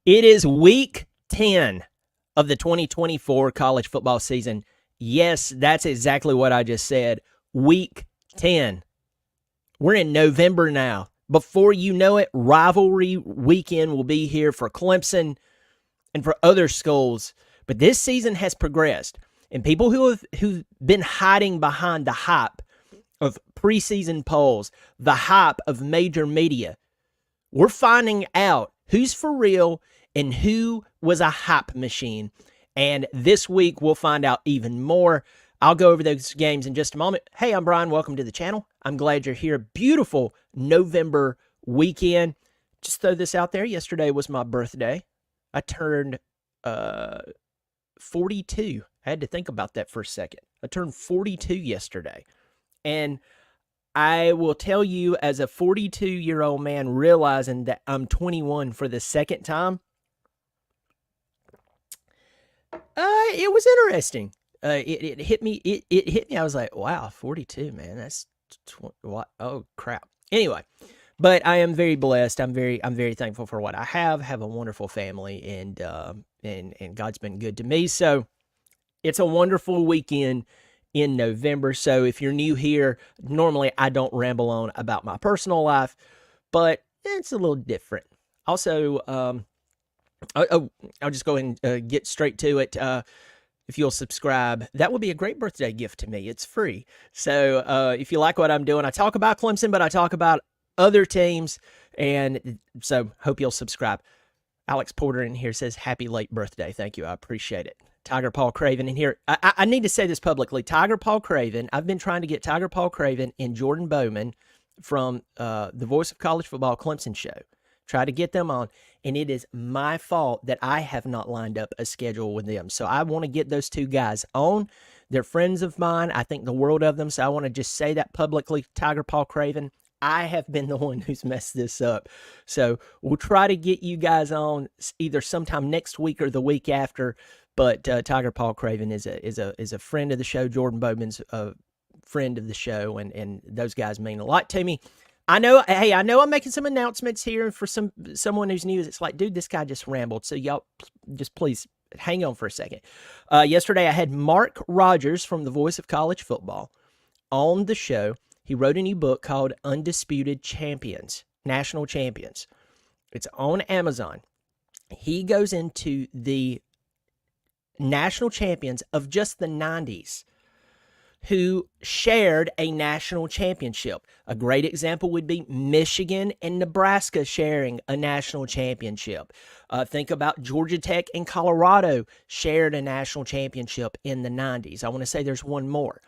It is week 10 of the 2024 college football season. Yes, that's exactly what I just said. Week 10. We're in November now. Before you know it, rivalry weekend will be here for Clemson and for other schools. But this season has progressed, and people who've been hiding behind the hype of preseason polls, the hype of major media, we're finding out who's for real and who was a hype machine. And this week, we'll find out even more. I'll go over those games in just a moment. Hey, I'm Brian. Welcome to the channel. I'm glad you're here. Beautiful November weekend. Just throw this out there. Yesterday was my birthday. I turned 42. I had to think about that for a second. I turned 42 yesterday. And I will tell you, as a 42-year-old man realizing that I'm 21 for the second time, it was interesting. It hit me. It hit me. I was like, wow, 42, man. That's what? Oh, crap. Anyway, but I am very blessed. I'm very thankful for what I have. Have a wonderful family, and God's been good to me. So it's a wonderful weekend in November. So if you're new here, normally I don't ramble on about my personal life, but it's a little different. Also, I'll just go ahead and get straight to it. If you'll subscribe, that would be a great birthday gift to me. It's free. So if you like what I'm doing, I talk about Clemson, but I talk about other teams, and so hope you'll subscribe. Alex Porter in here says, happy late birthday. Thank you. I appreciate it. Tiger Paul Craven in here. I need to say this publicly. Tiger Paul Craven, I've been trying to get Tiger Paul Craven and Jordan Bowman from the Voice of College Football Clemson show. Try to get them on, and it is my fault that I have not lined up a schedule with them. So I want to get those two guys on. They're friends of mine. I think the world of them, so I want to just say that publicly. Tiger Paul Craven, I have been the one who's messed this up. So we'll try to get you guys on either sometime next week or the week after. But Tiger Paul Craven is a friend of the show. Jordan Bowman's a friend of the show, and those guys mean a lot to me. I know. Hey, I know I'm making some announcements here, and for someone who's new, it's like, dude, this guy just rambled. So y'all, just please hang on for a second. Yesterday, I had Mark Rogers from the Voice of College Football on the show. He wrote a new book called Undisputed Champions, National Champions. It's on Amazon. He goes into the national champions of just the 90s who shared a national championship. A great example would be Michigan and Nebraska sharing a national championship. Think about Georgia Tech and Colorado shared a national championship in the 90s. I want to say there's one more.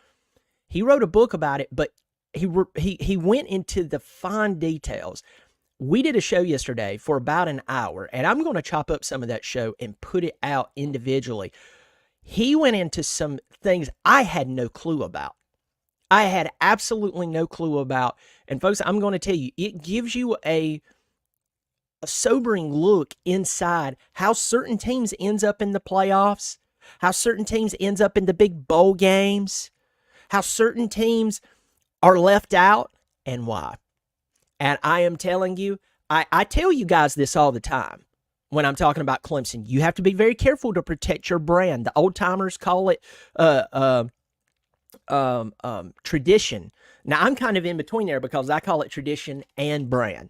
He wrote a book about it, but he went into the fine details. We did a show yesterday for about an hour, and I'm going to chop up some of that show and put it out individually. He went into some things I had no clue about. I had absolutely no clue about. And folks, I'm going to tell you, it gives you a sobering look inside how certain teams ends up in the playoffs, how certain teams ends up in the big bowl games, how certain teams are left out, and why. And I am telling you, I tell you guys this all the time when I'm talking about Clemson. You have to be very careful to protect your brand. The old timers call it tradition. Now, I'm kind of in between there because I call it tradition and brand.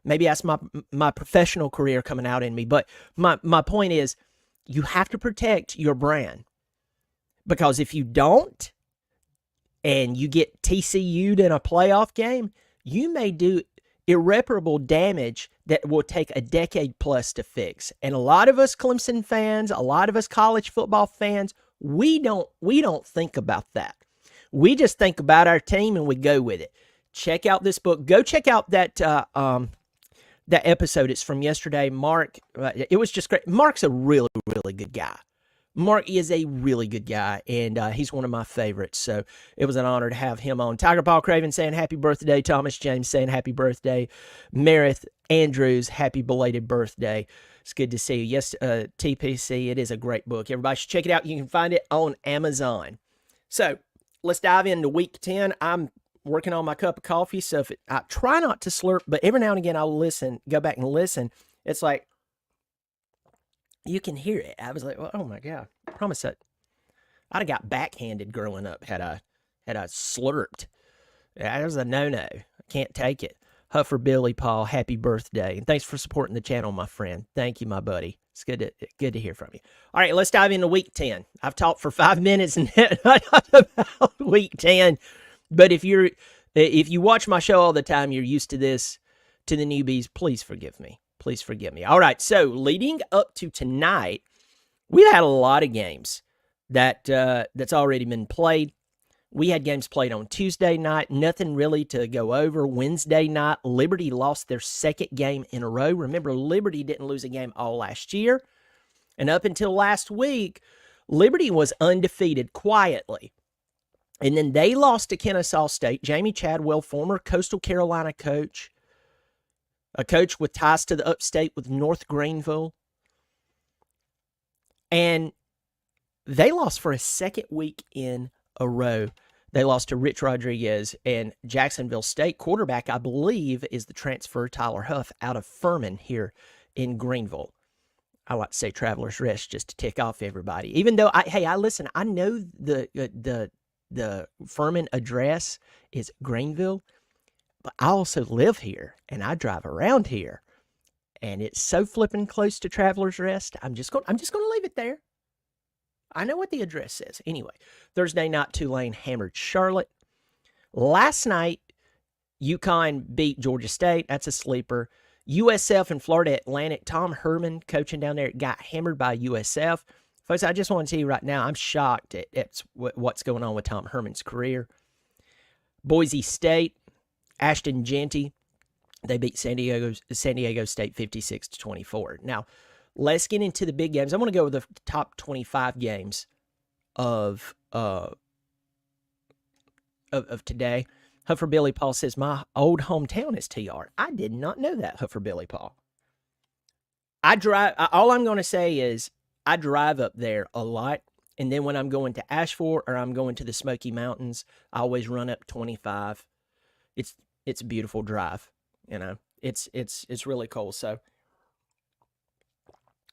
Maybe that's my professional career coming out in me. But my point is, you have to protect your brand, because if you don't and you get TCU'd in a playoff game, you may do irreparable damage that will take a decade plus to fix. And a lot of us Clemson fans, a lot of us college football fans, we don't think about that. We just think about our team and we go with it. Check out this book. Go check out that episode. It's from yesterday. Mark, it was just great. Mark's a really, really good guy. Mark is a really good guy, and he's one of my favorites. So it was an honor to have him on. Tiger Paul Craven saying happy birthday. Thomas James saying happy birthday. Meredith Andrews, happy belated birthday. It's good to see you. Yes, TPC, it is a great book. Everybody should check it out. You can find it on Amazon. So let's dive into week 10. I'm working on my cup of coffee, so I try not to slurp, but every now and again I'll go back and listen. It's like, You can hear it. I was like, oh my God. I promise that I'd have got backhanded growing up had I slurped. That was a no-no. I can't take it. Huffer Billy Paul, happy birthday. And thanks for supporting the channel, my friend. Thank you, my buddy. It's good to hear from you. All right, let's dive into week 10. I've talked for 5 minutes and not about week 10. But if you watch my show all the time, you're used to this. To the newbies, please forgive me. Please forgive me. All right, so leading up to tonight, we've had a lot of games that's already been played. We had games played on Tuesday night, nothing really to go over. Wednesday night, Liberty lost their second game in a row. Remember, Liberty didn't lose a game all last year. And up until last week, Liberty was undefeated quietly. And then they lost to Kennesaw State. Jamie Chadwell, former Coastal Carolina coach, a coach with ties to the upstate with North Greenville. And they lost for a second week in a row. They lost to Rich Rodriguez, and Jacksonville State quarterback, I believe, is the transfer Tyler Huff out of Furman here in Greenville. I like to say Travelers Rest just to tick off everybody. Even though listen, I know the Furman address is Greenville, but I also live here and I drive around here, and it's so flipping close to Travelers Rest. I'm just gonna leave it there. I know what the address says. Anyway, Thursday night, Tulane hammered Charlotte. Last night, UConn beat Georgia State. That's a sleeper. USF and Florida Atlantic. Tom Herman, coaching down there, got hammered by USF. Folks, I just want to tell you right now, I'm shocked at what's going on with Tom Herman's career. Boise State, Ashton Jeanty, they beat San Diego State 56-24. Now, let's get into the big games. I'm going to go with the top 25 games of today. Huffer Billy Paul says, my old hometown is TR. I did not know that, Huffer Billy Paul. All I'm going to say is I drive up there a lot. And then when I'm going to Ashford or I'm going to the Smoky Mountains, I always run up 25. It's a beautiful drive. You know, it's really cool. So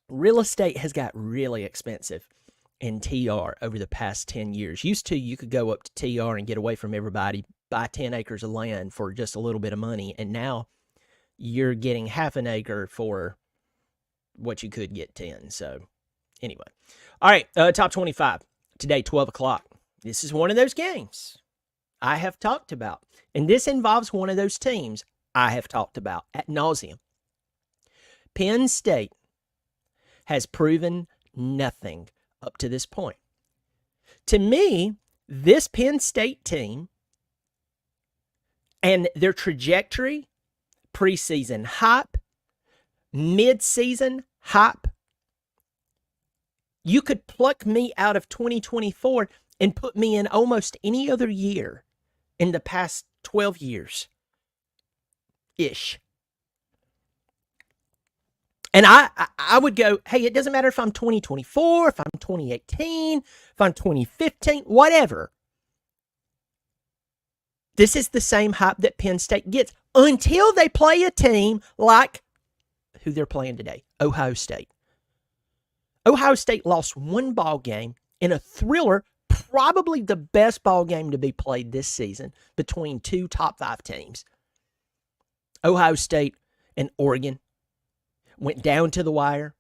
real estate has got really expensive in TR over the past 10 years. Used to, you could go up to TR and get away from everybody, buy 10 acres of land for just a little bit of money. And now you're getting half an acre for what you could get 10. So anyway. All right, top 25. Today, 12 o'clock. This is one of those games I have talked about. And this involves one of those teams I have talked about ad nauseum. Penn State has proven nothing up to this point. To me, this Penn State team and their trajectory, preseason hype, mid-season hype, you could pluck me out of 2024 and put me in almost any other year in the past 12 years-ish. And I would go, hey, it doesn't matter if I'm 2024, if I'm 2018, if I'm 2015, whatever. This is the same hype that Penn State gets until they play a team like who they're playing today, Ohio State. Ohio State lost one ball game in a thriller, probably the best ball game to be played this season between two top 5 teams. Ohio State and Oregon went down to the wire.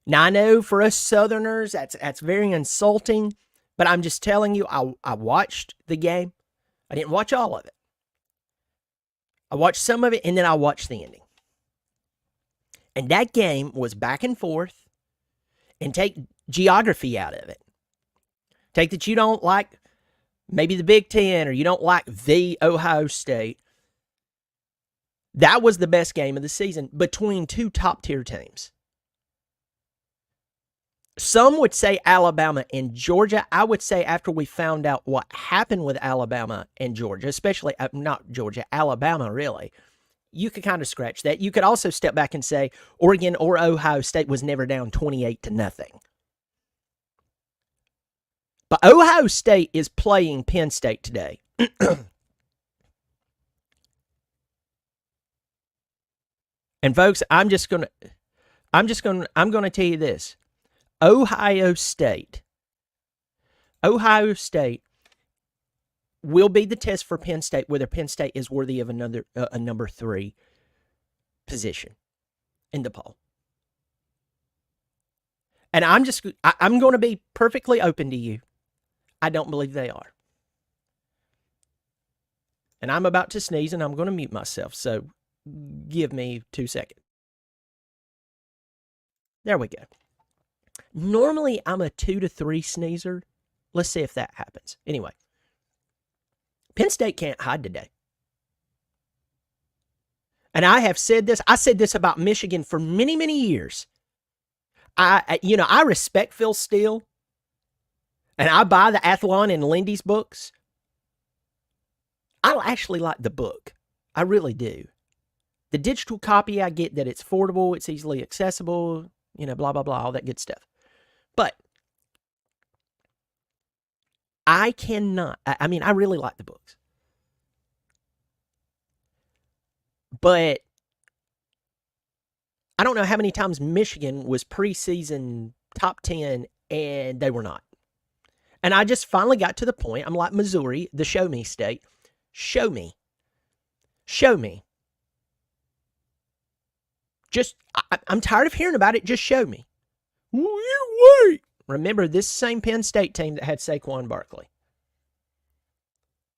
Now, I know for us Southerners, that's very insulting, but I'm just telling you, I watched the game. I didn't watch all of it. I watched some of it, and then I watched the ending. And that game was back and forth. And take geography out of it. Take that you don't like maybe the Big Ten or you don't like the Ohio State. That was the best game of the season between two top-tier teams. Some would say Alabama and Georgia. I would say after we found out what happened with Alabama and Georgia, especially, not Georgia, Alabama really, you could kind of scratch that. You could also step back and say Oregon or Ohio State was never down 28-0. But Ohio State is playing Penn State today. And folks, I'm I'm going to tell you this. Ohio State will be the test for Penn State whether Penn State is worthy of a number 3 position in the poll. And I'm going to be perfectly open to you. I don't believe they are. And I'm about to sneeze and I'm going to mute myself. So give me 2 seconds. There we go. Normally I'm a 2 to 3 sneezer. Let's see if that happens. Anyway, Penn State can't hide today. And I have said this. I said this about Michigan for many, many years. I respect Phil Steele. And I buy the Athlon and Lindy's books. I actually like the book. I really do. The digital copy, I get that it's affordable, it's easily accessible, blah, blah, blah, all that good stuff. But I cannot, I really like the books. But I don't know how many times Michigan was preseason top 10 and they were not. And I just finally got to the point, I'm like Missouri, the show me state. Show me. Show me. I'm tired of hearing about it. Just show me. Wait. Remember, this same Penn State team that had Saquon Barkley.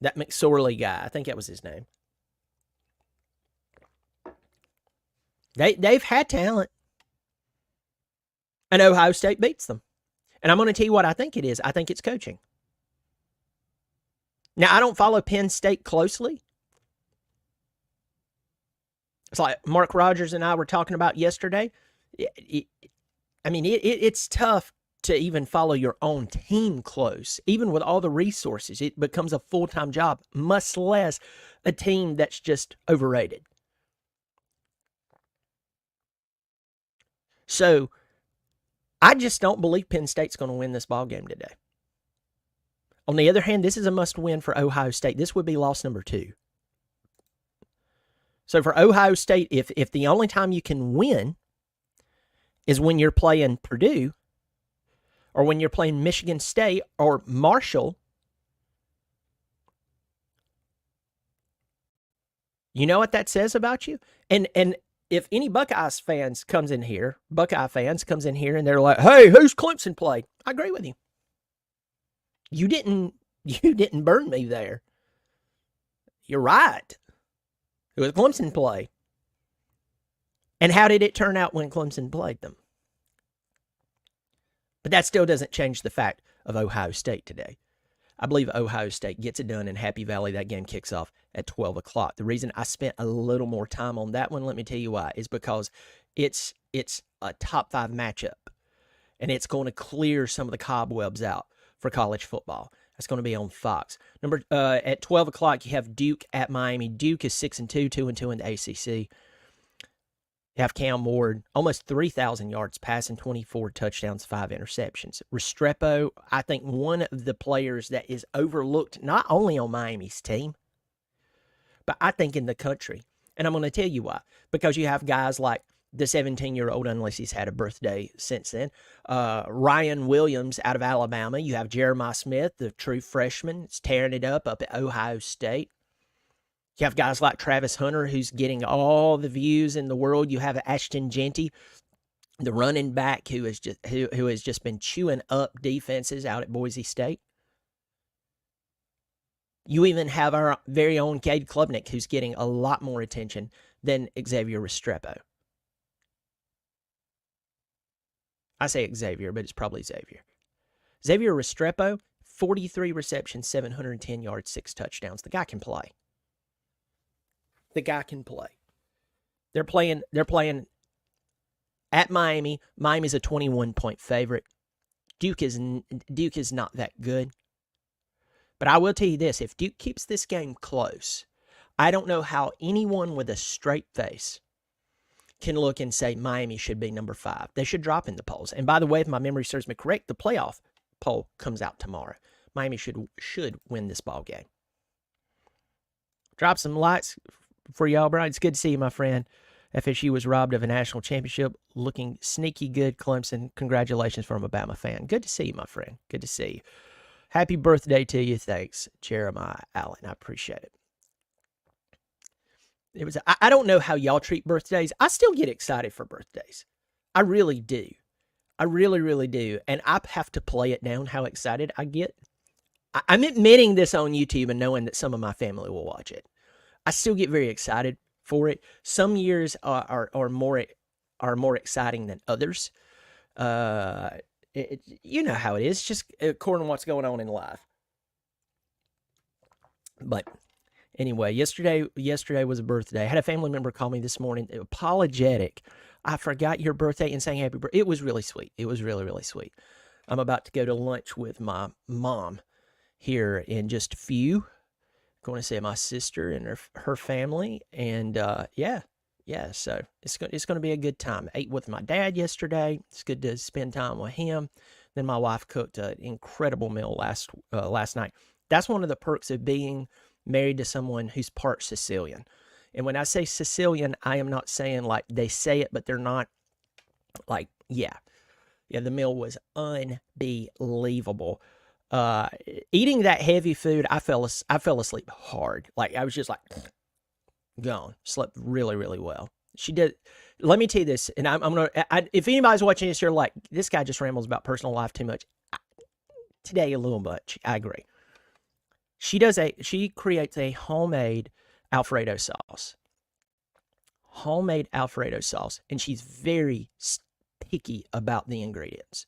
That McSorley guy. I think that was his name. They've had talent. And Ohio State beats them. And I'm going to tell you what I think it is. I think it's coaching. Now, I don't follow Penn State closely. It's like Mark Rogers and I were talking about yesterday. It's tough to even follow your own team close. Even with all the resources, it becomes a full-time job, much less a team that's just overrated. So, I just don't believe Penn State's going to win this ball game today. On the other hand, this is a must-win for Ohio State. This would be loss number 2. So for Ohio State, if the only time you can win is when you're playing Purdue or when you're playing Michigan State or Marshall, you know what that says about you? And if any Buckeye fans comes in here and they're like, hey, who's Clemson played? I agree with you. You didn't burn me there. You're right. It was Clemson play. And how did it turn out when Clemson played them? But that still doesn't change the fact of Ohio State today. I believe Ohio State gets it done in Happy Valley. That game kicks off at 12 o'clock. The reason I spent a little more time on that one, let me tell you why, is because it's a top 5 matchup. And it's going to clear some of the cobwebs out for college football. That's going to be on Fox. At 12 o'clock, you have Duke at Miami. Duke is 6-2, 2-2 in the ACC. You have Cam Ward, almost 3,000 yards passing, 24 touchdowns, 5 interceptions. Restrepo, I think one of the players that is overlooked not only on Miami's team, but I think in the country. And I'm going to tell you why. Because you have guys like the 17-year-old, unless he's had a birthday since then, Ryan Williams out of Alabama. You have Jeremiah Smith, the true freshman. It's tearing it up at Ohio State. You have guys like Travis Hunter, who's getting all the views in the world. You have Ashton Jeanty, the running back who has just been chewing up defenses out at Boise State. You even have our very own Cade Klubnik, who's getting a lot more attention than Xavier Restrepo. I say Xavier, but it's probably Xavier. Xavier Restrepo, 43 receptions, 710 yards, 6 touchdowns. The guy can play. The guy can play. They're playing at Miami. Miami's a 21-point favorite. Duke is not that good. But I will tell you this, if Duke keeps this game close, I don't know how anyone with a straight face can look and say Miami should be number 5. They should drop in the polls. And by the way, if my memory serves me correct, the playoff poll comes out tomorrow. Miami should win this ball game. Drop some likes for y'all, Brian. It's good to see you, my friend. FSU was robbed of a national championship. Looking sneaky good, Clemson. Congratulations from a Bama fan. Good to see you, my friend. Good to see you. Happy birthday to you. Thanks, Jeremiah Allen. I appreciate it. I don't know how y'all treat birthdays. I still get excited for birthdays. I really do. I really, really do. And I have to play it down how excited I get. I'm admitting this on YouTube and knowing that some of my family will watch it. I still get very excited for it. Some years are more exciting than others. You know how it is, just according to what's going on in life. But anyway, yesterday was a birthday. I had a family member call me this morning, apologetic. I forgot your birthday and saying happy birthday. It was really sweet. It was really, really sweet. I'm about to go to lunch with my mom here in just a few. Going to see my sister and her family, and yeah. So it's going to be a good time. I ate with my dad yesterday. It's good to spend time with him. Then my wife cooked an incredible meal last night. That's one of the perks of being married to someone who's part Sicilian. And when I say Sicilian, I am not saying like they say it, but they're not like, yeah, the meal was unbelievable. Eating that heavy food, I fell asleep hard. Like I was just like gone. Slept really, really well. She did. Let me tell you this, and I'm gonna. If anybody's watching this, you're like, this guy just rambles about personal life too much. Today, a little much. I agree. She creates a homemade Alfredo sauce. Homemade Alfredo sauce, and she's very picky about the ingredients.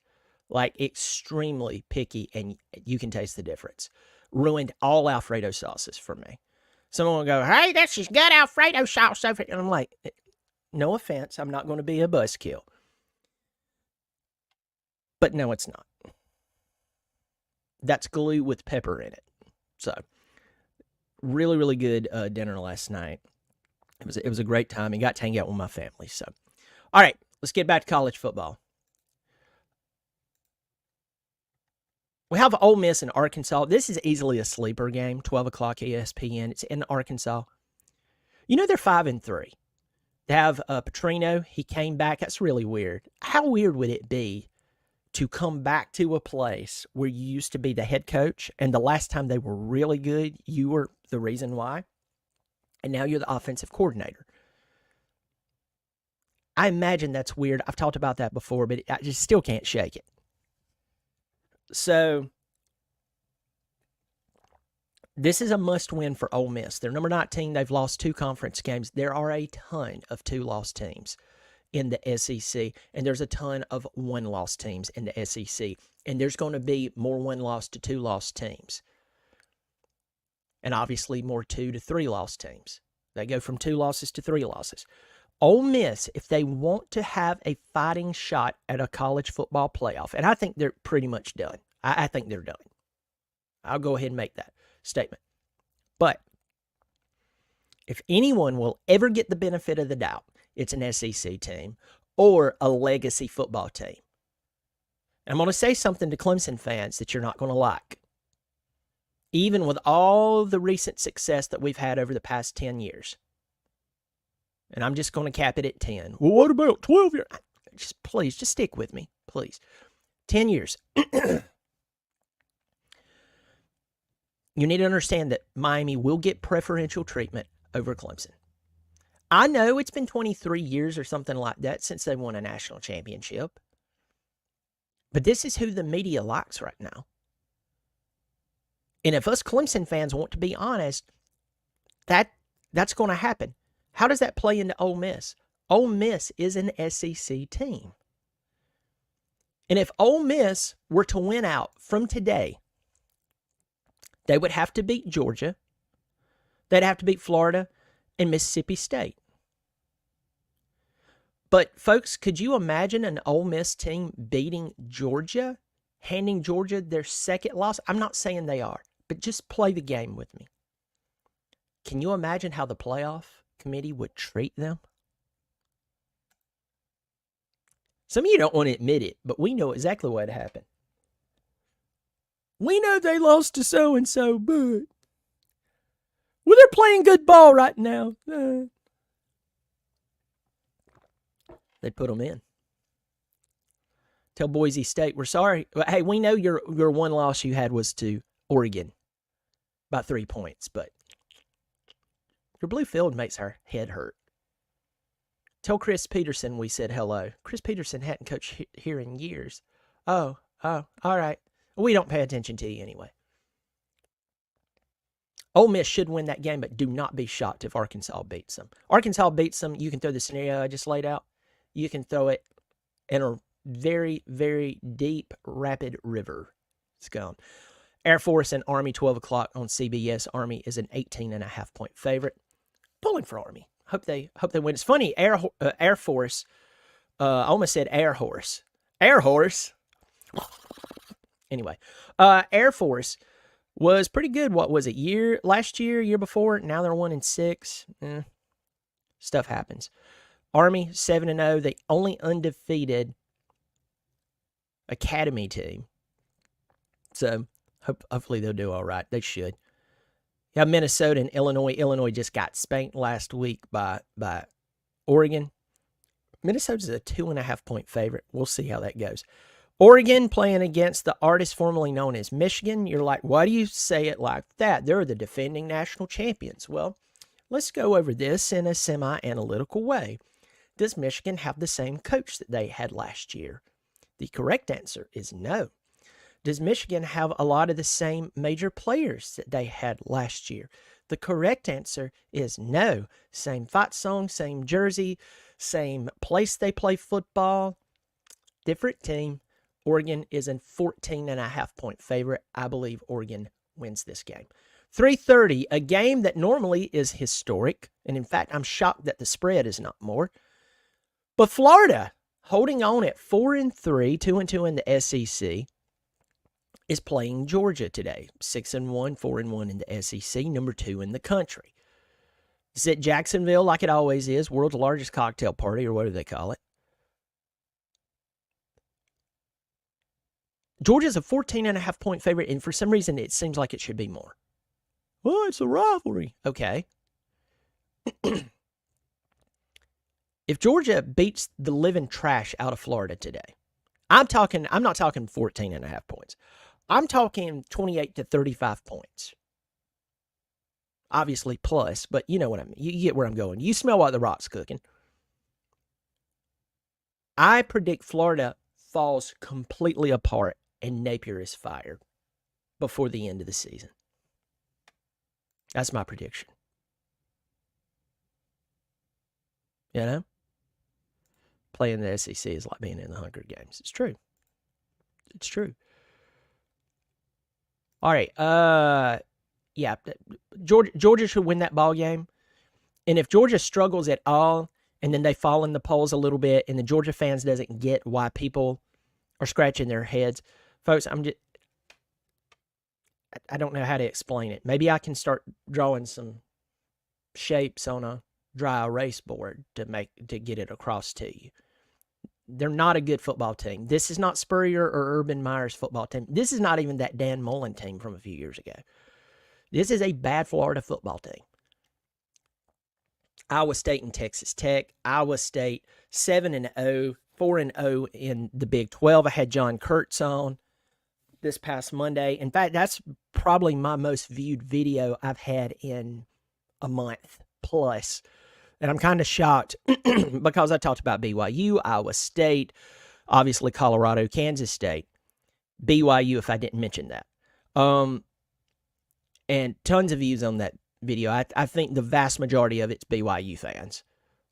Like extremely picky, and you can taste the difference. Ruined all Alfredo sauces for me. Someone will go, hey, this is good Alfredo sauce. And I'm like, no offense, I'm not going to be a buzzkill. But no, it's not. That's glue with pepper in it. So, really, really good dinner last night. It was a great time. And got to hang out with my family. So, all right, let's get back to college football. We have Ole Miss and Arkansas. This is easily a sleeper game, 12 o'clock ESPN. It's in Arkansas. You know they're 5-3. They have Petrino. He came back. That's really weird. How weird would it be to come back to a place where you used to be the head coach, and the last time they were really good, you were the reason why, and now you're the offensive coordinator? I imagine that's weird. I've talked about that before, but I just still can't shake it. So, this is a must-win for Ole Miss. They're number 19. They've lost 2 conference games. There are a ton of 2-loss teams in the SEC, and there's a ton of 1-loss teams in the SEC. And there's going to be more 1-loss to 2-loss teams. And obviously more 2 to 3-loss teams. They go from 2 losses to 3 losses. Ole Miss, if they want to have a fighting shot at a college football playoff, and I think they're pretty much done. I think they're done. I'll go ahead and make that statement. But if anyone will ever get the benefit of the doubt, it's an SEC team or a legacy football team. And I'm going to say something to Clemson fans that you're not going to like. Even with all the recent success that we've had over the past 10 years. And I'm just going to cap it at 10. Well, what about 12 years? Please, just stick with me, please. 10 years. You need to understand that Miami will get preferential treatment over Clemson. I know it's been 23 years or something like that since they won a national championship. But this is who the media likes right now. And if us Clemson fans want to be honest, that's going to happen. How does that play into Ole Miss? Ole Miss is an SEC team. And if Ole Miss were to win out from today, they would have to beat Georgia. They'd have to beat Florida and Mississippi State. But, folks, could you imagine an Ole Miss team beating Georgia, handing Georgia their second loss? I'm not saying they are, but just play the game with me. Can you imagine how the playoff committee would treat them? Some of you don't want to admit it, but we know exactly what happened. We know they lost to so-and-so, but well, they're playing good ball right now. They put them in. Tell Boise State, we're sorry. Hey, we know your one loss you had was to Oregon by 3 points, but your blue field makes our head hurt. Tell Chris Peterson we said hello. Chris Peterson hadn't coached here in years. Oh, all right. We don't pay attention to you anyway. Ole Miss should win that game, but do not be shocked if Arkansas beats them. Arkansas beats them, you can throw the scenario I just laid out. You can throw it in a very, very deep, rapid river. It's gone. Air Force and Army, 12 o'clock on CBS. Army is an 18.5-point favorite. Pulling for Army. Hope they win. It's funny, Air Force, I almost said Air Horse. Air Horse. Anyway, Air Force was pretty good. What was it? Last year before? Now they're 1-6. Stuff happens. Army 7-0. The only undefeated academy team. So hopefully they'll do all right. They should. You have Minnesota and Illinois. Illinois just got spanked last week by Oregon. Minnesota's a 2.5-point favorite. We'll see how that goes. Oregon playing against the artist formerly known as Michigan. You're like, why do you say it like that? They're the defending national champions. Well, let's go over this in a semi-analytical way. Does Michigan have the same coach that they had last year? The correct answer is no. Does Michigan have a lot of the same major players that they had last year? The correct answer is no. Same fight song, same jersey, same place they play football. Different team. Oregon is a 14.5-point favorite. I believe Oregon wins this game. 3:30, a game that normally is historic. And in fact, I'm shocked that the spread is not more. But Florida, holding on at 4-3, 2-2 in the SEC, is playing Georgia today. 6-1, 4-1 in the SEC, number 2 in the country. It's at Jacksonville, like it always is, world's largest cocktail party, or what do they call it? Georgia's a 14.5-point favorite, and for some reason, it seems like it should be more. Well, it's a rivalry. Okay. If Georgia beats the living trash out of Florida today, I'm not talking 14.5 points. I'm talking 28 to 35 points. Obviously plus, but you know what I mean. You get where I'm going. You smell what the Rock's cooking. I predict Florida falls completely apart and Napier is fired before the end of the season. That's my prediction. You know? Playing the SEC is like being in the Hunger Games. It's true. It's true. All right. Yeah. Georgia should win that ball game. And if Georgia struggles at all, and then they fall in the polls a little bit, and the Georgia fans doesn't get why people are scratching their heads, folks, I don't know how to explain it. Maybe I can start drawing some shapes on a dry erase board to get it across to you. They're not a good football team. This is not Spurrier or Urban Meyer's football team. This is not even that Dan Mullen team from a few years ago. This is a bad Florida football team. Iowa State and Texas Tech. Iowa State 7-0, 4-0 in the Big 12. I had John Kurtz on this past Monday. In fact, that's probably my most viewed video I've had in a month plus. And I'm kind of shocked because I talked about BYU, Iowa State, obviously Colorado, Kansas State, BYU, if I didn't mention that. And tons of views on that video. I think the vast majority of it's BYU fans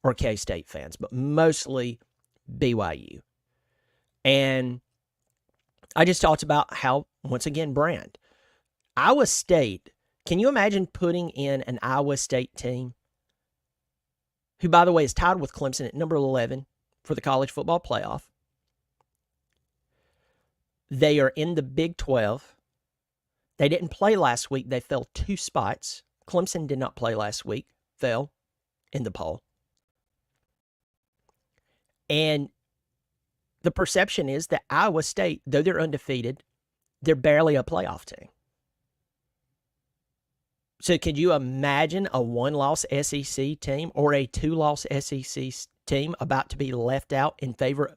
or K-State fans, but mostly BYU. And I just talked about how, once again, brand. Iowa State, can you imagine putting in an Iowa State team who, by the way, is tied with Clemson at number 11 for the college football playoff? They are in the Big 12. They didn't play last week. They fell 2 spots. Clemson did not play last week, fell in the poll. And the perception is that Iowa State, though they're undefeated, they're barely a playoff team. So could you imagine a 1-loss SEC team or a 2-loss SEC team about to be left out in favor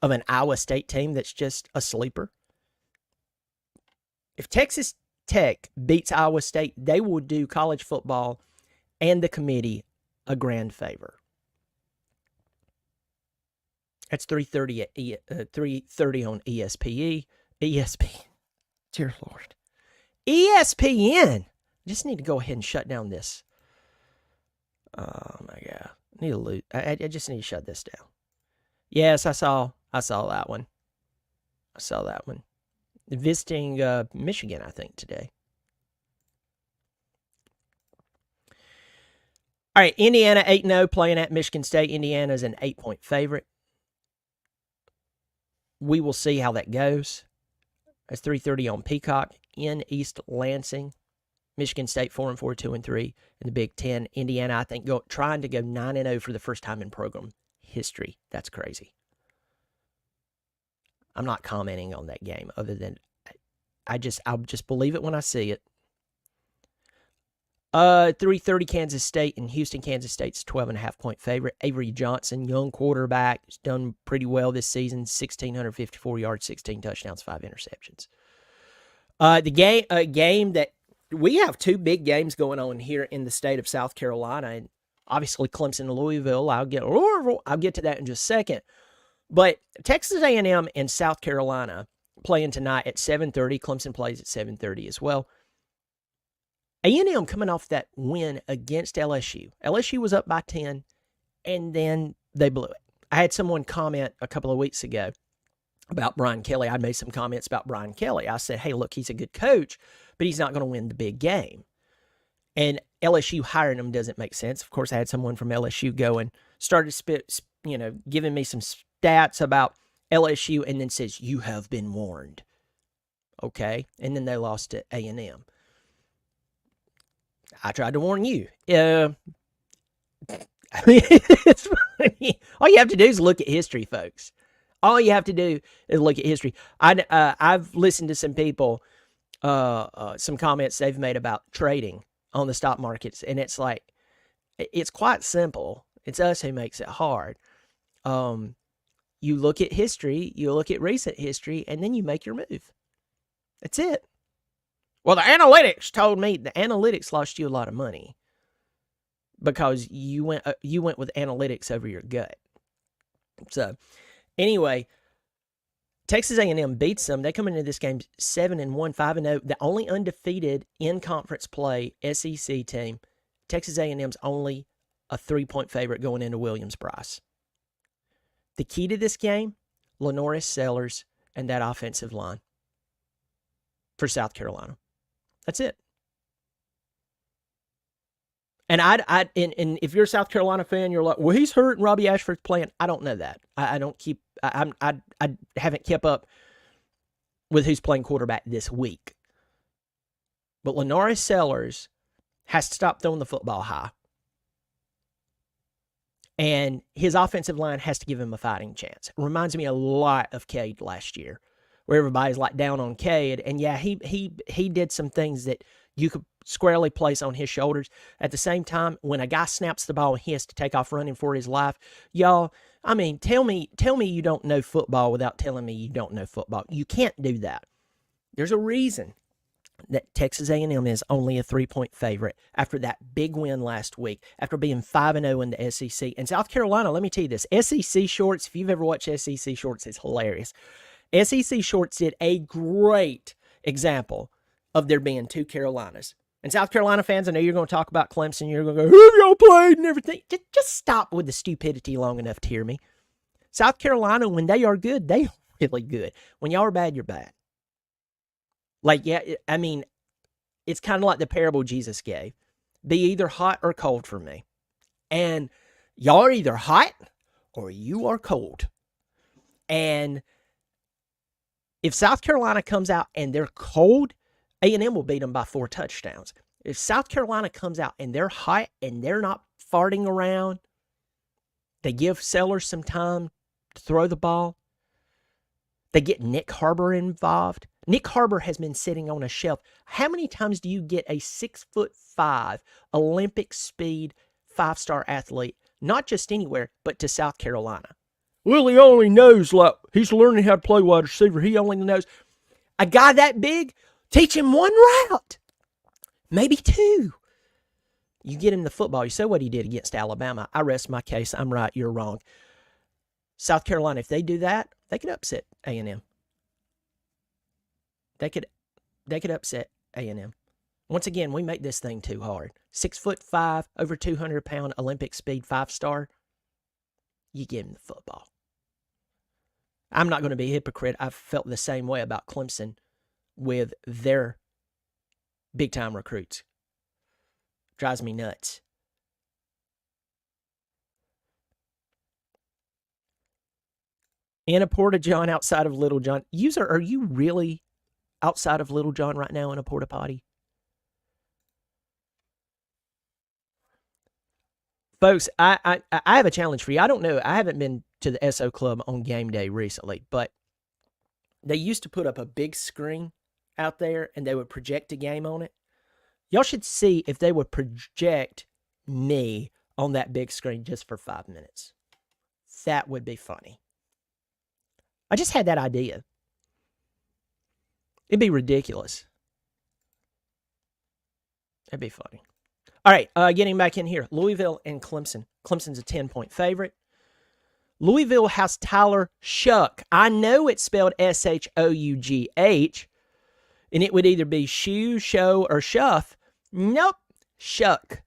of an Iowa State team that's just a sleeper? If Texas Tech beats Iowa State, they will do college football and the committee a grand favor. That's 3:30 at 3:30 on ESPN. Dear Lord. ESPN. I just need to go ahead and shut down this. Oh my God. I just need to shut this down. Yes, I saw that one. I saw that one. Visiting Michigan, I think, today. All right, Indiana 8-0 playing at Michigan State. Indiana is an 8-point favorite. We will see how that goes. It's 3:30 on Peacock in East Lansing. Michigan State 4-4, 2-3 in the Big Ten. Indiana, I think, trying to go 9-0 for the first time in program history. That's crazy. I'm not commenting on that game other than I'll just believe it when I see it. 3:30 Kansas State and Houston. Kansas State's 12.5-point favorite. Avery Johnson, young quarterback, has done pretty well this season. 1,654 yards, 16 touchdowns, 5 interceptions. The game that we have two big games going on here in the state of South Carolina, and obviously Clemson and Louisville. I'll get to that in just a second. But Texas A&M and South Carolina playing tonight at 7:30. Clemson plays at 7:30 as well. A&M coming off that win against LSU. LSU was up by 10, and then they blew it. I had someone comment a couple of weeks ago about Brian Kelly. I made some comments about Brian Kelly. I said, hey, look, he's a good coach, but he's not going to win the big game. And LSU hiring him doesn't make sense. Of course, I had someone from LSU go and started giving me some stats about LSU and then says, you have been warned. Okay. And then they lost to A&M. I tried to warn you. I mean, it's funny. All you have to do is look at history, folks. All you have to do is look at history. I've listened to some people, some comments they've made about trading on the stock markets, and it's like, it's quite simple. It's us who makes it hard. You look at history, you look at recent history, and then you make your move. That's it. Well, the analytics told me the analytics lost you a lot of money because you went with analytics over your gut. So, anyway, Texas A&M beats them. They come into this game 7-1, 5-0. The only undefeated in conference play SEC team. Texas A&M's only a 3-point favorite going into Williams-Brice. The key to this game, LaNorris Sellers and that offensive line for South Carolina. That's it. And and if you're a South Carolina fan, you're like, well, he's hurt and Robbie Ashford's playing. I don't know that. I haven't kept up with who's playing quarterback this week. But LaNorris Sellers has to stop throwing the football high. And his offensive line has to give him a fighting chance. It reminds me a lot of Cade last year, where everybody's like down on Cade. And yeah, he did some things that you could squarely place on his shoulders. At the same time, when a guy snaps the ball and he has to take off running for his life, y'all, I mean, tell me you don't know football without telling me you don't know football. You can't do that. There's a reason that Texas A&M is only a 3-point favorite after that big win last week, after being 5-0 in the SEC. And South Carolina, let me tell you this, SEC Shorts, if you've ever watched SEC Shorts, it's hilarious. SEC Shorts did a great example of there being two Carolinas. And South Carolina fans, I know you're going to talk about Clemson. You're going to go, who have y'all played and everything. Just stop with the stupidity long enough to hear me. South Carolina, when they are good, they are really good. When y'all are bad, you're bad. Like, yeah, I mean, it's kind of like the parable Jesus gave. Be either hot or cold for me. And y'all are either hot or you are cold. And if South Carolina comes out and they're cold, A&M will beat them by 4 touchdowns. If South Carolina comes out and they're hot and they're not farting around, they give Sellers some time to throw the ball. They get Nick Harbor involved. Nick Harbor has been sitting on a shelf. How many times do you get a 6'5" Olympic speed 5-star athlete not just anywhere, but to South Carolina. Well, he only knows, like, he's learning how to play wide receiver. He only knows. A guy that big, teach him one route, maybe two. You get him the football. You saw what he did against Alabama. I rest my case. I'm right. You're wrong. South Carolina, if they do that, they could upset A&M. They could upset A&M. Once again, we make this thing too hard. 6'5", over 200-pound Olympic speed 5-star. You give him the football. I'm not going to be a hypocrite. I've felt the same way about Clemson with their big-time recruits. Drives me nuts. In a Porta-John outside of Little John. User, are you really outside of Little John right now in a porta potty? Folks, I have a challenge for you. I don't know. I haven't been to the SO Club on game day recently, but they used to put up a big screen out there and they would project a game on it. Y'all should see if they would project me on that big screen just for 5 minutes. That would be funny. I just had that idea. It'd be ridiculous. That'd be funny. All right, getting back in here. Louisville and Clemson. Clemson's a 10-point favorite. Louisville has Tyler Shough. I know it's spelled Shough, and it would either be show, or Shuff. Nope, Shough.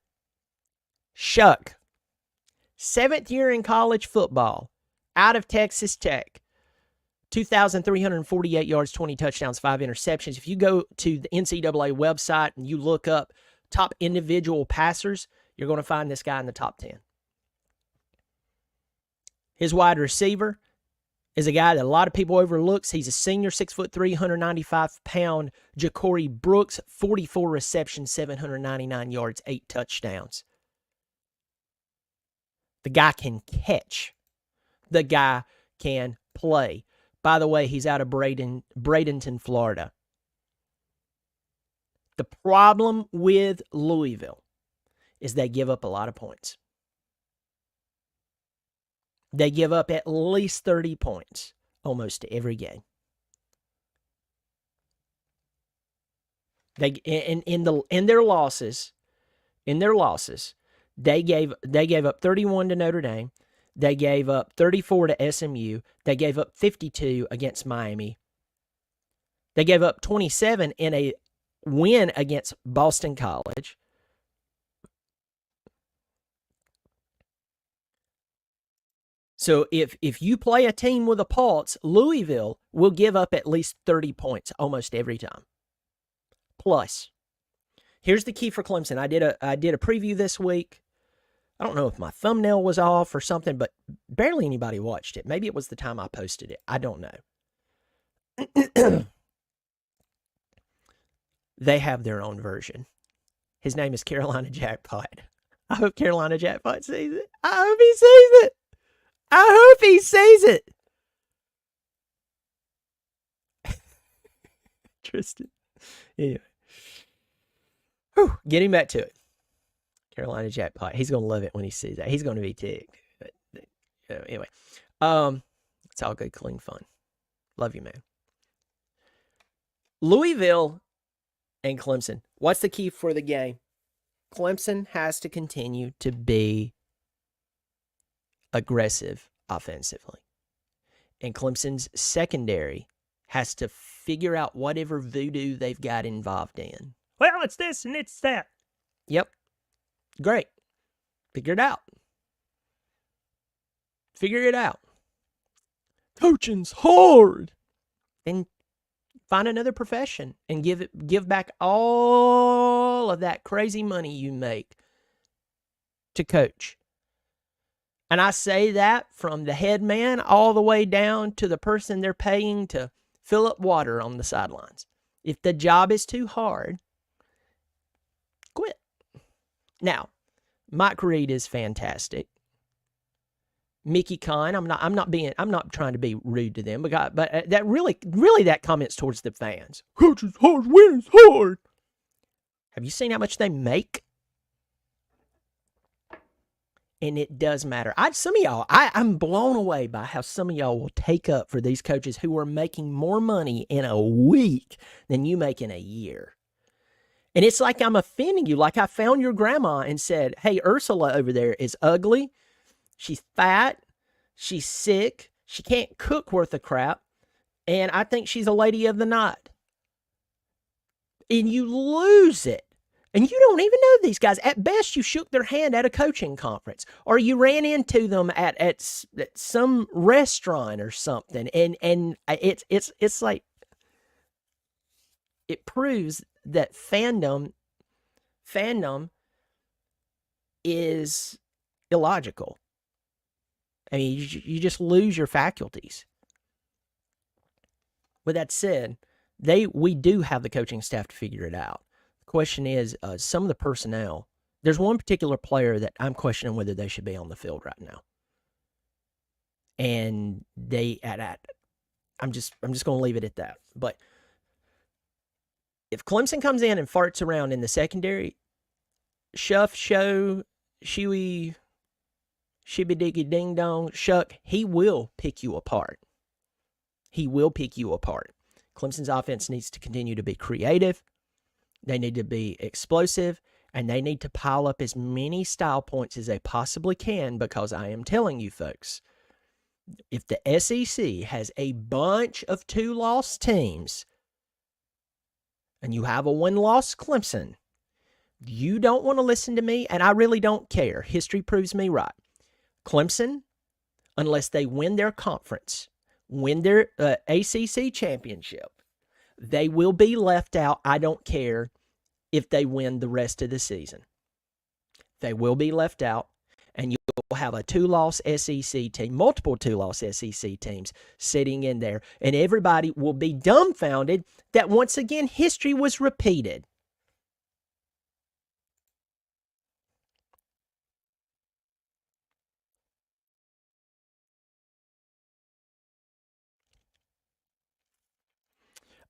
Shough. 7th year in college football, out of Texas Tech. 2,348 yards, 20 touchdowns, 5 interceptions. If you go to the NCAA website and you look up top individual passers, you're going to find this guy in the top 10. His wide receiver is a guy that a lot of people overlooks. He's a senior, 6'3", 195-pound Ja'Cory Brooks, 44 receptions, 799 yards, 8 touchdowns. The guy can catch. The guy can play. By the way, he's out of Bradenton, Florida. The problem with Louisville is they give up a lot of points. They give up at least 30 points almost every game. They in their losses, they gave up 31 to Notre Dame. They gave up 34 to SMU. They gave up 52 against Miami. They gave up 27 in a win against Boston College. So if you play a team with a pulse, Louisville will give up at least 30 points almost every time. Plus, here's the key for Clemson. I did a preview this week. I don't know if my thumbnail was off or something, but barely anybody watched it. Maybe it was the time I posted it. I don't know. They have their own version. His name is Carolina Jackpot. I hope Carolina Jackpot sees it. I hope he sees it. I hope he sees it. Tristan. Anyway. Whew, getting back to it. Carolina Jackpot. He's going to love it when he sees that. He's going to be ticked. But, anyway. It's all good, clean fun. Love you, man. Louisville and Clemson. What's the key for the game? Clemson has to continue to be aggressive offensively. And Clemson's secondary has to figure out whatever voodoo they've got involved in. Well, it's this and it's that. Yep. Great. Figure it out. Figure it out. Coaching's hard. Then find another profession and give back all of that crazy money you make to coach. And I say that from the head man all the way down to the person they're paying to fill up water on the sidelines. If the job is too hard, quit. Now, Mike Reed is fantastic. Mickey Kine, I'm not trying to be rude to them, but that really that comments towards the fans. Coach is hard, winning's hard. Have you seen how much they make? and it does matter. Some of y'all, I'm blown away by how some of y'all will take up for these coaches who are making more money in a week than you make in a year. And it's like I'm offending you. Like I found your grandma and said, hey, Ursula over there is ugly. She's fat. She's sick. She can't cook worth a crap. And I think she's a lady of the night. And you lose it. And you don't even know these guys. At best, you shook their hand at a coaching conference, or you ran into them at some restaurant or something. And it's like, it proves that fandom is illogical. I mean, you just lose your faculties. With that said, we do have the coaching staff to figure it out. The question is, some of the personnel. There's one particular player that I'm questioning whether they should be on the field right now. And I'm just going to leave it at that. But if Clemson comes in and farts around in the secondary, Shuff, Show, Shuey, Shibby Diggy Ding Dong, Shuck, he will pick you apart. He will pick you apart. Clemson's offense needs to continue to be creative. They need to be explosive, and they need to pile up as many style points as they possibly can, because I am telling you folks, if the SEC has a bunch of 2-loss teams and you have a 1-loss Clemson, you don't want to listen to me, and I really don't care. History proves me right. Clemson, unless they win their conference, win their ACC championship, they will be left out. I don't care if they win the rest of the season. They will be left out, and you'll have a 2-loss SEC team, multiple 2-loss SEC teams sitting in there, and everybody will be dumbfounded that once again history was repeated.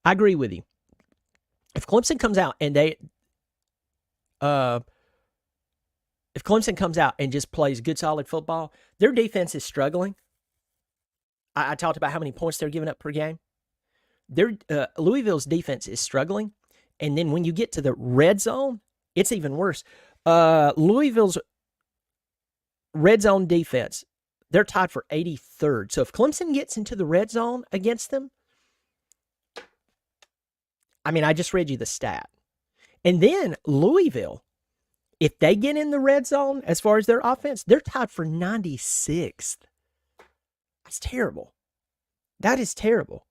I agree with you. If Clemson comes out and if Clemson comes out and just plays good, solid football, their defense is struggling. I talked about how many points they're giving up per game. Louisville's defense is struggling, and then when you get to the red zone, it's even worse. Louisville's red zone defense, they're tied for 83rd. So if Clemson gets into the red zone against them, I mean, I just read you the stat. And then Louisville, if they get in the red zone as far as their offense, they're tied for 96th. That's terrible. That is terrible.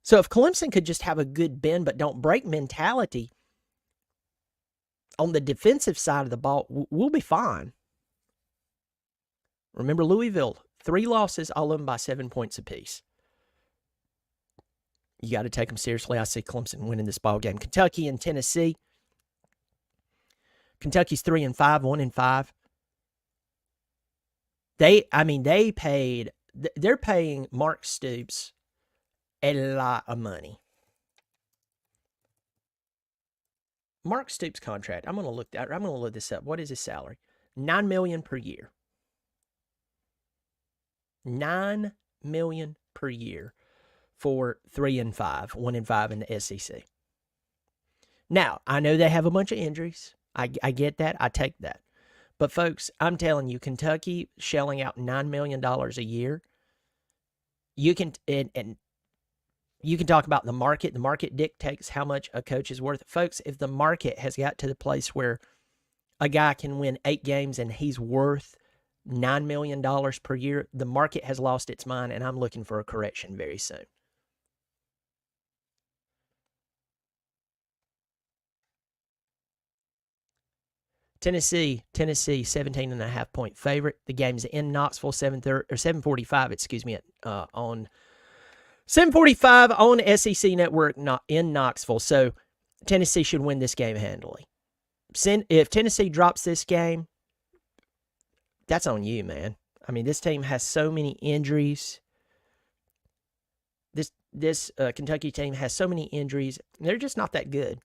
So if Clemson could just have a good bend but don't break mentality on the defensive side of the ball, we'll be fine. Remember Louisville, 3 losses, all of them by 7 points apiece. You got to take them seriously. I see Clemson winning this ball game. Kentucky and Tennessee. Kentucky's 3-5, 1-5. They're paying Mark Stoops a lot of money. Mark Stoops' contract, I'm going to look this up. What is his salary? $9 million per year. $9 million per year for 3-5, 1-5 in the SEC. Now, I know they have a bunch of injuries. I get that. I take that. But folks, I'm telling you, Kentucky shelling out $9 million a year. You can and you can talk about the market. The market dictates how much a coach is worth. Folks, if the market has got to the place where a guy can win 8 games and he's worth $9 million per year, the market has lost its mind, and I'm looking for a correction very soon. Tennessee, 17.5 point favorite. The game's in Knoxville, 7:45, on 7:45 on SEC Network, not in Knoxville. So Tennessee should win this game handily. If Tennessee drops this game, that's on you, man. I mean, this team has so many injuries. This Kentucky team has so many injuries. They're just not that good.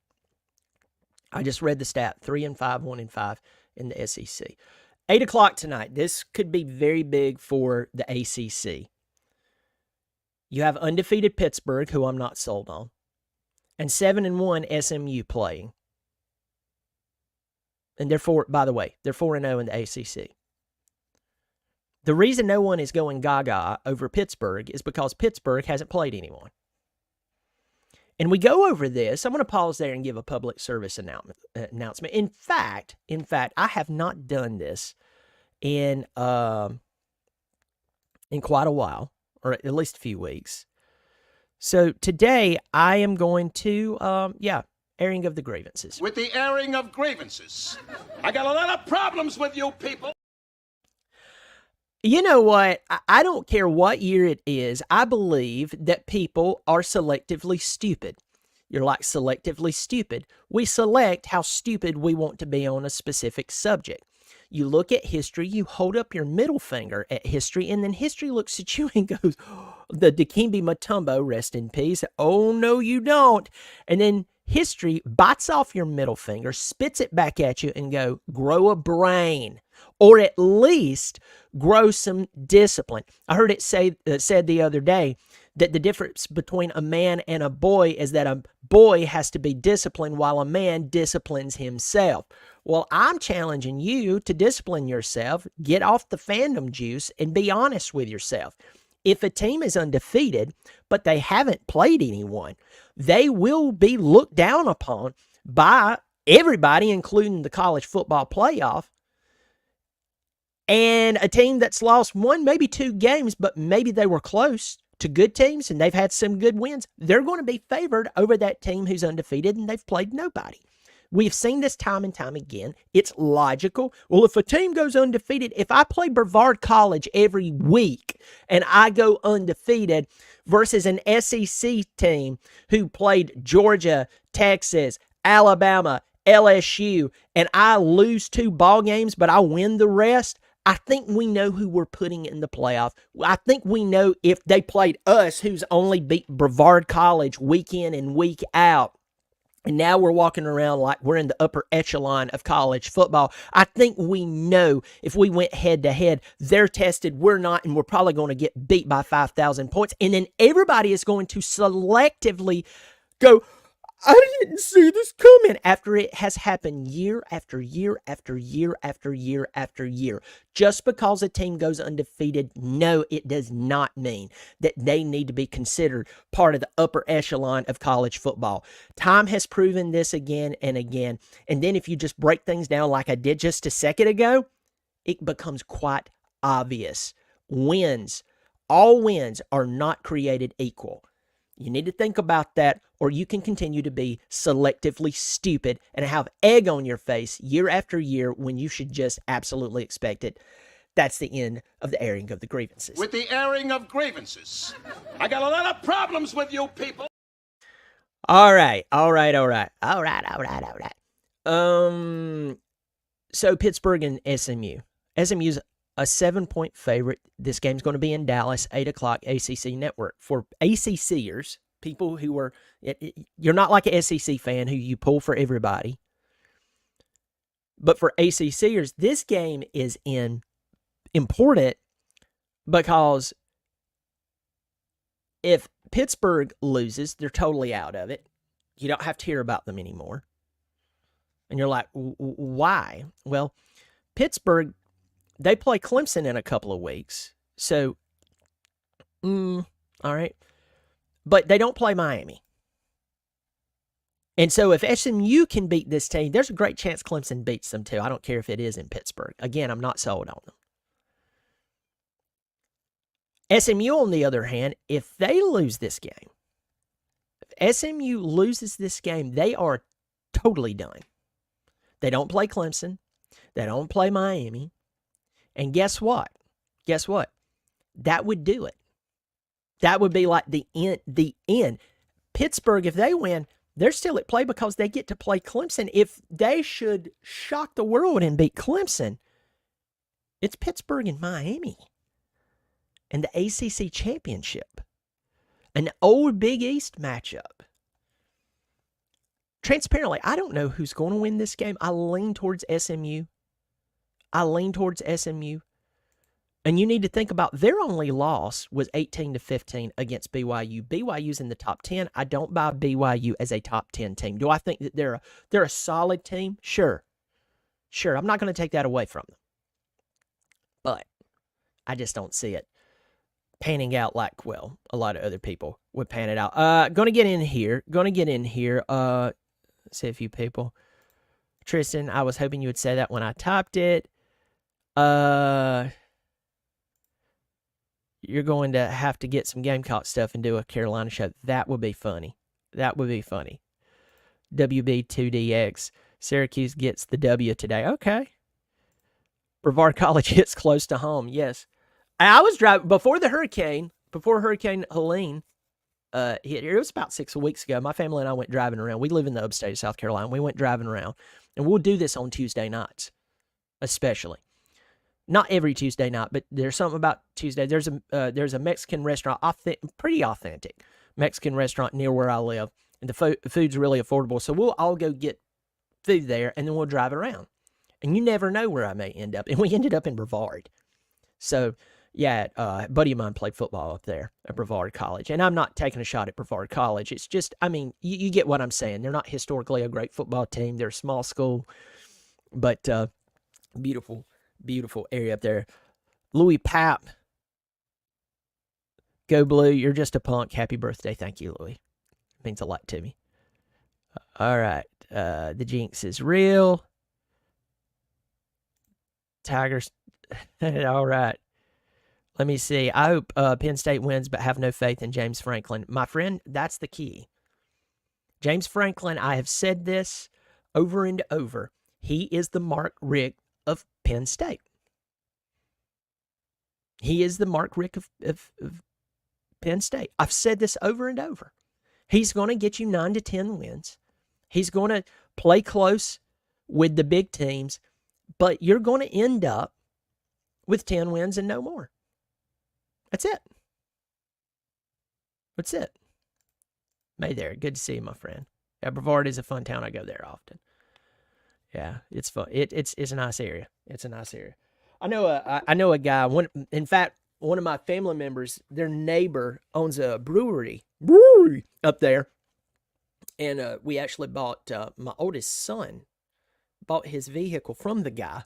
I just read the stat, 3-5, 1-5 in the SEC. 8 o'clock tonight. This could be very big for the ACC. You have undefeated Pittsburgh, who I'm not sold on, and 7-1 SMU playing. And they're by the way, they're 4-0 in the ACC. The reason no one is going gaga over Pittsburgh is because Pittsburgh hasn't played anyone. And we go over this. I'm going to pause there and give a public service announcement. In fact, I have not done this in quite a while, or at least a few weeks. So today I am going to, airing of the grievances. With the airing of grievances. I got a lot of problems with you people. You know what? I don't care what year it is. I believe that people are selectively stupid. You're like selectively stupid. We select how stupid we want to be on a specific subject. You look at history, you hold up your middle finger at history, and then history looks at you and goes, the Dikembe Mutombo, rest in peace. Oh, no, you don't. And then history bites off your middle finger, spits it back at you, and go, grow a brain. Or at least grow some discipline. I heard it said the other day that the difference between a man and a boy is that a boy has to be disciplined while a man disciplines himself. Well, I'm challenging you to discipline yourself, get off the fandom juice, and be honest with yourself. If a team is undefeated, but they haven't played anyone, they will be looked down upon by everybody, including the college football playoff. And a team that's lost one, maybe two games, but maybe they were close to good teams and they've had some good wins, they're going to be favored over that team who's undefeated and they've played nobody. We've seen this time and time again. It's logical. Well, if a team goes undefeated, if I play Brevard College every week and I go undefeated versus an SEC team who played Georgia, Texas, Alabama, LSU, and I lose 2 ball games, but I win the rest, I think we know who we're putting in the playoff. I think we know if they played us, who's only beat Brevard College week in and week out, and now we're walking around like we're in the upper echelon of college football. I think we know if we went head-to-head, they're tested, we're not, and we're probably going to get beat by 5,000 points. And then everybody is going to selectively go, I didn't see this coming, after it has happened year after year after year after year after year. Just because a team goes undefeated, no, it does not mean that they need to be considered part of the upper echelon of college football. Time has proven this again and again. And then if you just break things down like I did just a second ago, it becomes quite obvious. All wins are not created equal. You need to think about that, or you can continue to be selectively stupid and have egg on your face year after year when you should just absolutely expect it. That's the end of the airing of the grievances. With the airing of grievances. I got a lot of problems with you people. All right. So Pittsburgh and SMU. SMU's a 7-point favorite. This game's going to be in Dallas, 8 o'clock, ACC Network. For ACCers, people who are, you're not like an SEC fan who you pull for everybody. But for ACCers, this game is important because if Pittsburgh loses, they're totally out of it. You don't have to hear about them anymore. And you're like, why? Well, Pittsburgh, they play Clemson in a couple of weeks. So, all right. But they don't play Miami. And so if SMU can beat this team, there's a great chance Clemson beats them too. I don't care if it is in Pittsburgh. Again, I'm not sold on them. SMU, on the other hand, if they lose this game, if SMU loses this game, they are totally done. They don't play Clemson. They don't play Miami. And guess what? That would do it. That would be like the end. Pittsburgh, if they win, they're still at play because they get to play Clemson. If they should shock the world and beat Clemson, it's Pittsburgh and Miami and the ACC championship, an old Big East matchup. Transparently, I don't know who's going to win this game. I lean towards SMU. I lean towards SMU. And you need to think about their only loss was 18-15 against BYU. BYU's in the top 10. I don't buy BYU as a top 10 team. Do I think that they're a solid team? Sure. I'm not going to take that away from them. But I just don't see it panning out like, well, a lot of other people would pan it out. Going to get in here. See a few people. Tristan, I was hoping you would say that when I typed it. You're going to have to get some Gamecock stuff and do a Carolina show. That would be funny. WB2DX. Syracuse gets the W today. Okay. Brevard College hits close to home. Yes. I was driving before Hurricane Helene hit here. It was about 6 weeks ago. My family and I went driving around. We live in the upstate of South Carolina. We went driving around. And we'll do this on Tuesday nights, especially. Not every Tuesday night, but there's something about Tuesday. There's a Mexican restaurant, pretty authentic Mexican restaurant near where I live, and the food's really affordable. So we'll all go get food there, and then we'll drive around. And you never know where I may end up. And we ended up in Brevard. So, yeah, a buddy of mine played football up there at Brevard College. And I'm not taking a shot at Brevard College. It's just, I mean, you get what I'm saying. They're not historically a great football team. They're a small school, but beautiful area up there. Louis Papp, go Blue. You're just a punk. Happy birthday. Thank you, Louis. It means a lot to me. All right. The jinx is real. Tigers. All right. Let me see. I hope Penn State wins, but have no faith in James Franklin. My friend, that's the key. James Franklin, I have said this over and over. He is the Mark Richt of Penn State. He is the Mark Richt of Penn State. I've said this over and over. He's going to get you 9 to 10 wins. He's going to play close with the big teams, but you're going to end up with 10 wins and no more. That's it. May there. Good to see you, my friend. Yeah, Brevard is a fun town. I go there often. Yeah, it's fun. It's a nice area. It's a nice area. I know a guy. In fact, one of my family members, their neighbor owns a brewery up there, and we actually bought my oldest son bought his vehicle from the guy.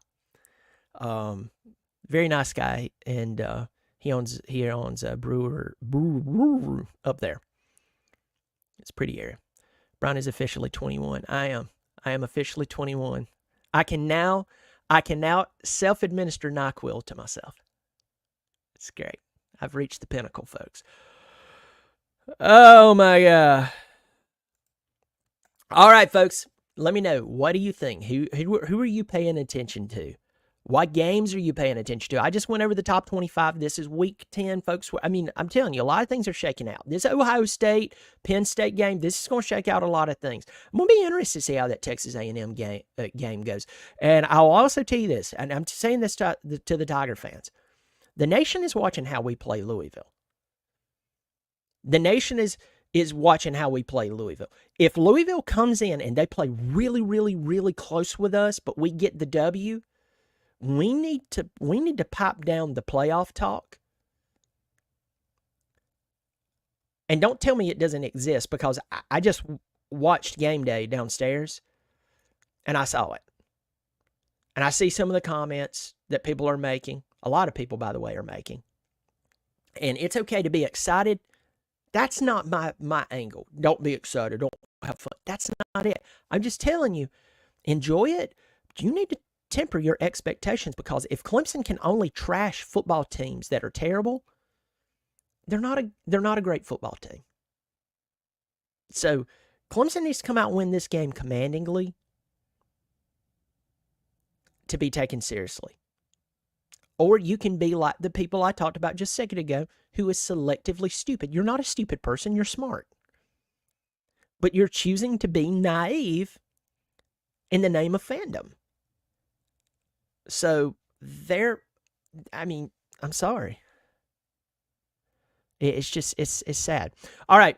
Very nice guy, and he owns a brewery up there. It's a pretty area. Brian is officially 21. I am officially 21. I can now self-administer NyQuil to myself. It's great. I've reached the pinnacle, folks. Oh my God. All right, folks. Let me know. What do you think? Who are you paying attention to? What games are you paying attention to? I just went over the top 25. This is week 10, folks. I mean, I'm telling you, a lot of things are shaking out. This Ohio State, Penn State game, this is going to shake out a lot of things. I'm going to be interested to see how that Texas A&M game goes. And I'll also tell you this, and I'm saying this to the Tiger fans. The nation is watching how we play Louisville. The nation is watching how we play Louisville. If Louisville comes in and they play really, really, really close with us, but we get the W, we need to pipe down the playoff talk. And don't tell me it doesn't exist, because I just watched Game Day downstairs and I saw it. And I see some of the comments that people are making. A lot of people, by the way, are making. And it's okay to be excited. That's not my angle. Don't be excited. Don't have fun. That's not it. I'm just telling you, enjoy it. But you need to temper your expectations, because if Clemson can only trash football teams that are terrible, they're not a great football team. So Clemson needs to come out and win this game commandingly to be taken seriously. Or you can be like the people I talked about just a second ago, who is selectively stupid. You're not a stupid person. You're smart. But you're choosing to be naive in the name of fandom. So I'm sorry. It's just, it's sad. All right.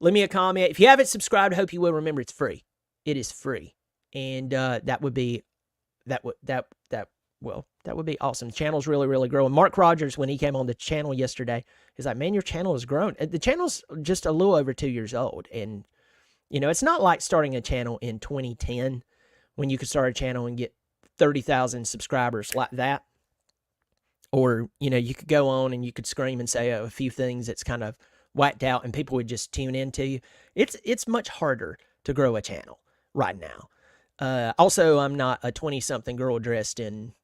Leave me a comment. If you haven't subscribed, I hope you will. Remember, it's free. It is free. And that would well, that would be awesome. The channel's really, really growing. Mark Rogers, when he came on the channel yesterday, he's like, man, your channel has grown. The channel's just a little over 2 years old. And, it's not like starting a channel in 2010 when you could start a channel and get 30,000 subscribers like that. Or, you could go on and you could scream and say a few things that's kind of whacked out and people would just tune into you. It's much harder to grow a channel right now. Also, I'm not a 20-something girl dressed in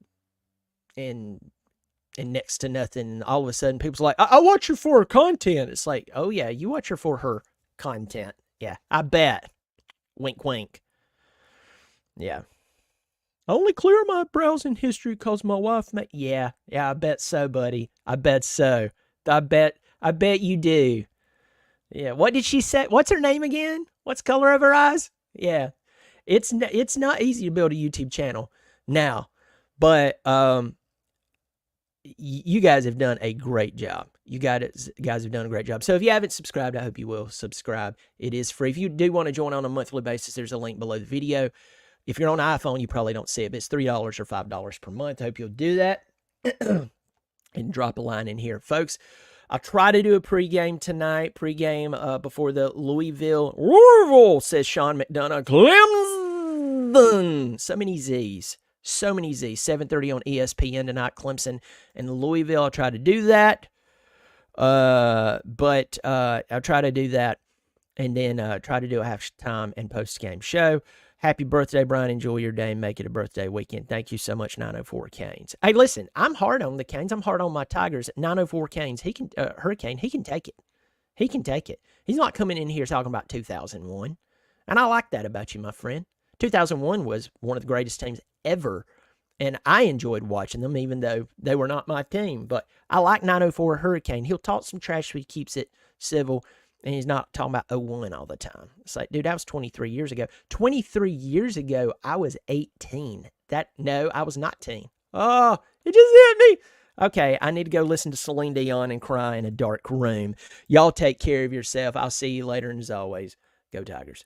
next to nothing. All of a sudden, people's like, I watch her for her content. It's like, oh, yeah, you watch her for her content. Yeah, I bet. Wink, wink. Yeah. I only clear my browsing history because my wife Yeah, I bet so, buddy. I bet so. I bet you do. Yeah, what did she say? What's her name again? What's the color of her eyes? Yeah. It's not easy to build a YouTube channel now, but you guys have done a great job. You guys have done a great job. So if you haven't subscribed, I hope you will subscribe. It is free. If you do want to join on a monthly basis, there's a link below the video. If you're on iPhone, you probably don't see it, but it's $3 or $5 per month. I hope you'll do that and drop a line in here. Folks, I'll try to do a pregame tonight. Pregame before the Louisville, says Sean McDonough. Clemson. So many Z's. 7:30 on ESPN tonight. Clemson and Louisville. I'll try to do that. But I'll try to do that and then try to do a halftime and post-game show. Happy birthday, Brian. Enjoy your day and make it a birthday weekend. Thank you so much, 904 Canes. Hey, listen, I'm hard on the Canes. I'm hard on my Tigers. 904 Canes, Hurricane, he can take it. He can take it. He's not coming in here talking about 2001. And I like that about you, my friend. 2001 was one of the greatest teams ever. And I enjoyed watching them, even though they were not my team. But I like 904 Hurricane. He'll talk some trash, but he keeps it civil. And he's not talking about 01 all the time. It's like, dude, that was 23 years ago. 23 years ago, I was 18. No, I was 19. Oh, it just hit me. Okay, I need to go listen to Celine Dion and cry in a dark room. Y'all take care of yourself. I'll see you later. And as always, go Tigers.